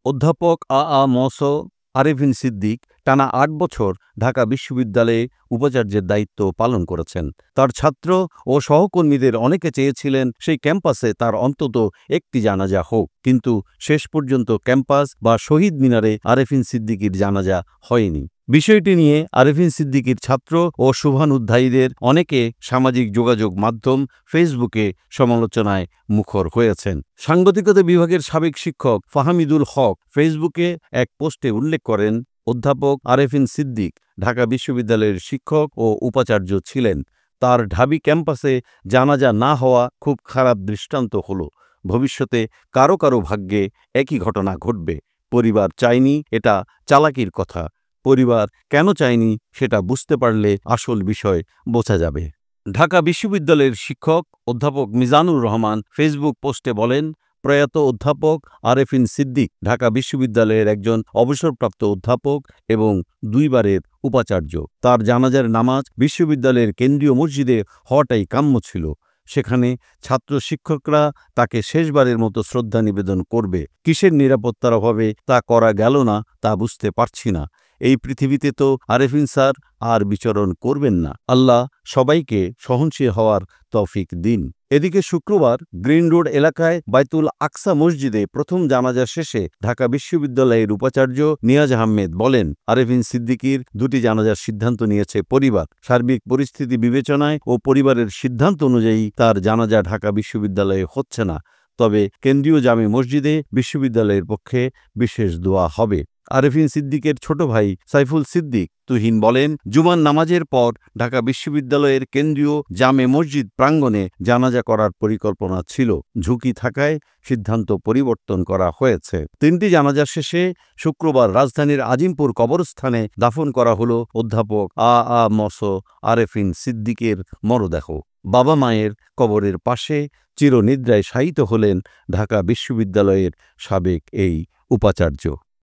অধ্যাপক ম.স. আরেফিন সিদ্দিক টানা ৮ বছর ঢাকা বিশ্ববিদ্যালয়ে উপাচার্যের দায়িত্ব পালন করেছেন। তার ছাত্র ও সহকর্মীদের অনেকে চেয়েছিলেন সেই ক্যাম্পাসে তার অন্তত একটি জানাজা হোক, কিন্তু শেষ পর্যন্ত ক্যাম্পাস বা শহীদ মিনারে আরেফিন সিদ্দিকীর জানাজা হয়নি। বিষয়টি নিয়ে আরেফিন সিদ্দিকীর ছাত্র ও শুভানুধ্যায়ীদের অনেকে সামাজিক যোগাযোগ মাধ্যম ফেসবুকে সমালোচনায় মুখর হয়েছেন। সাংবাদিকতা বিভাগের সাবেক শিক্ষক ফাহমিদুল হক ফেসবুকে এক পোস্টে উল্লেখ করেন, অধ্যাপক আরেফিন সিদ্দিক ঢাকা বিশ্ববিদ্যালয়ের শিক্ষক ও উপাচার্য ছিলেন। তার ঢাবি ক্যাম্পাসে জানাজা না হওয়া খুব খারাপ দৃষ্টান্ত হলো। ভবিষ্যতে কারো কারো ভাগ্যে একই ঘটনা ঘটবে। পরিবার চায়নি, এটা চালাকির কথা। পরিবার কেন চায়নি সেটা বুঝতে পারলে আসল বিষয় বোঝা যাবে। ঢাকা বিশ্ববিদ্যালয়ের শিক্ষক অধ্যাপক মিজানুর রহমান ফেসবুক পোস্টে বলেন, প্রয়াত অধ্যাপক আরেফিন সিদ্দিক ঢাকা বিশ্ববিদ্যালয়ের একজন অবসরপ্রাপ্ত অধ্যাপক এবং 2 বারের উপাচার্য। তার জানাজার নামাজ বিশ্ববিদ্যালয়ের কেন্দ্রীয় মসজিদে হওয়াটাই কাম্য ছিল। সেখানে ছাত্র শিক্ষকরা তাকে শেষবারের মতো শ্রদ্ধা নিবেদন করবে। কিসের নিরাপত্তার অভাবে তা করা গেল না তা বুঝতে পারছি না। এই পৃথিবীতে তো আরেফিন স্যার আর বিচরণ করবেন না। আল্লাহ সবাইকে সহনশীল হওয়ার তৌফিক দিন। এদিকে শুক্রবার গ্রিন রোড এলাকায় বাইতুল আকসা মসজিদে প্রথম জানাজা শেষে ঢাকা বিশ্ববিদ্যালয়ের উপাচার্য নিয়াজ আহমেদ বলেন, আরেফিন সিদ্দিকীর 2টি জানাজার সিদ্ধান্ত নিয়েছে পরিবার। সার্বিক পরিস্থিতি বিবেচনায় ও পরিবারের সিদ্ধান্ত অনুযায়ী তার জানাজা ঢাকা বিশ্ববিদ্যালয়ে হচ্ছে না। তবে কেন্দ্রীয় জামে মসজিদে বিশ্ববিদ্যালয়ের পক্ষে বিশেষ দোয়া হবে। আরেফিন সিদ্দিকের ছোট ভাই সাইফুল সিদ্দিক তুহিন বলেন, জুমার নামাজের পর ঢাকা বিশ্ববিদ্যালয়ের কেন্দ্রীয় জামে মসজিদ প্রাঙ্গণে জানাজা করার পরিকল্পনা ছিল। ঝুঁকি থাকায় সিদ্ধান্ত পরিবর্তন করা হয়েছে। 3টি জানাজা শেষে শুক্রবার রাজধানীর আজিমপুর কবরস্থানে দাফন করা হলো অধ্যাপক ম.স. আরেফিন সিদ্দিকের মরদেহ। বাবা মায়ের কবরের পাশে চিরনিদ্রায় শায়িত হলেন ঢাকা বিশ্ববিদ্যালয়ের সাবেক এই উপাচার্য।